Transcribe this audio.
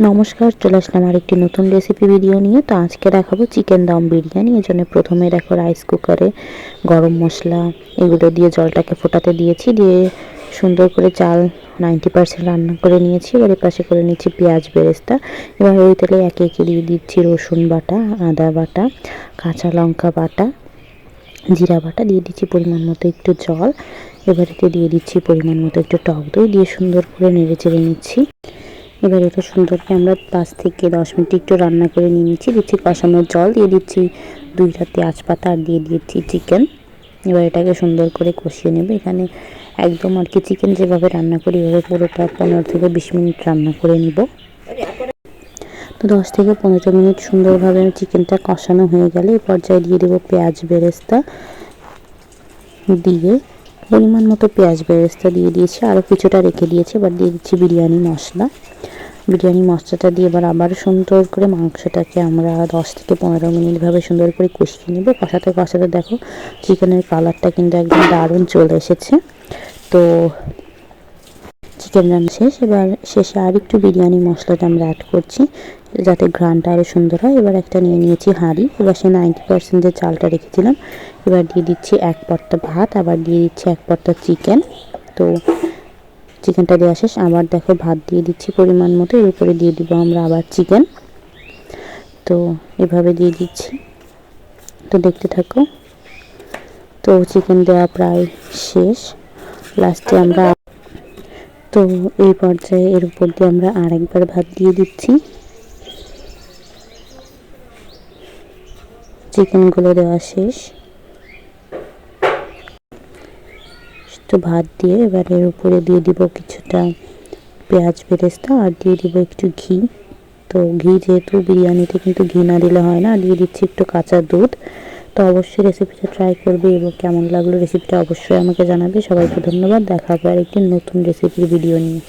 নমস্কার, চলে আসলাম আরেকটি নতুন রেসিপি ভিডিও নিয়ে। তো আজকে দেখাবো চিকেন দম বিরিয়ানি। এর জন্য প্রথমে দেখো রাইস কুকারে গরম মশলা এগুলো দিয়ে জলটাকে ফোটাতে দিয়েছি, দিয়ে সুন্দর করে চাল 90% রান্না করে নিয়েছি। এবার এপাশে করে নিচ্ছি পেঁয়াজ বেরেস্তা। এবার ওই তেলে একে একে দিয়ে দিচ্ছি রসুন বাটা, আদা বাটা, কাঁচা লঙ্কা বাটা, জিরা বাটা, দিয়ে দিচ্ছি পরিমাণ মতো একটু জল। এবার এতে দিয়ে দিচ্ছি পরিমাণ মতো একটু টক দই, দিয়ে সুন্দর করে নেড়ে চেড়ে নিচ্ছি। এবার এটা সুন্দরকে আমরা 5 থেকে 10 মিনিট একটু রান্না করে নিয়ে নিচ্ছি। দিচ্ছি কষানোর জল, দিয়ে দিচ্ছি 2টা তেজপাতা আর দিয়ে দিচ্ছি চিকেন। এবার এটাকে সুন্দর করে কষিয়ে নেব। এখানে একদম আর কি চিকেন যেভাবে রান্না করি এভাবে পুরোটা 15 থেকে 20 মিনিট রান্না করে নিব। তো 10 থেকে 15 মিনিট সুন্দরভাবে চিকেনটা কষানো হয়ে গেলে এই পর্যায়ে দিয়ে দেবো পেঁয়াজ বেরেস্তা। দিয়ে পরিমাণ মতো পেঁয়াজ বেরেস্তা দিয়ে দিয়েছি, আরও কিছুটা রেখে দিয়েছি। এবার দিয়ে দিচ্ছি বিরিয়ানি মশলা। বিরিয়ানি মশলাটা দিয়ে এবার আবার সুন্দর করে মাংসটাকে আমরা 10 থেকে 15 মিনিট ভাবে সুন্দর করে কষিয়ে নেব। কষাতে কষাতে দেখো চিকেনের কালারটা কিন্তু একদম দারুণ চলে এসেছে। তো চিকেন রান্না শেষ। এবার শেষে আর একটু বিরিয়ানি মশলাটা আমরা অ্যাড করছি যাতে ঘ্রাণটা আরও সুন্দর হয়। এবার একটা নিয়ে নিয়েছি হাঁড়ি। এবার সে 90% যে চালটা রেখেছিলাম এবার দিয়ে দিচ্ছি 1 পর্তা ভাত, আবার দিয়ে দিচ্ছি 1 পর্তা চিকেন। তো চিকেনটা দেওয়া শেষ, আবার দেখো ভাত দিয়ে দিচ্ছি পরিমাণ মতো। এর উপরে দিয়ে দিব আমরা আবার চিকেন। তো এভাবে দিয়ে দিচ্ছি, তো দেখতে থাকো। তো চিকেন দেওয়া প্রায় শেষ। লাস্টে আমরা তো এই পর্যায়ে এর উপর দিয়ে আমরা আরেকবার ভাত দিয়ে দিচ্ছি। চিকেনগুলো দেওয়া শেষ। তো ভাত দিয়ে এবার এর উপরে দিয়ে দিব কিছুটা পেঁয়াজ বেরেস্তা আর দিয়ে দিব একটু ঘি। তো ঘি যেহেতু বিরিয়ানিতে কিন্তু ঘি না দিলে হয় না, দিয়ে দিচ্ছি একটু কাঁচা দুধ। তো অবশ্যই রেসিপিটা ট্রাই করবে এবং কেমন লাগলো রেসিপিটা অবশ্যই আমাকে জানাবে। সবাইকে ধন্যবাদ। দেখা হবে আরেকটি নতুন রেসিপির ভিডিও নিয়ে।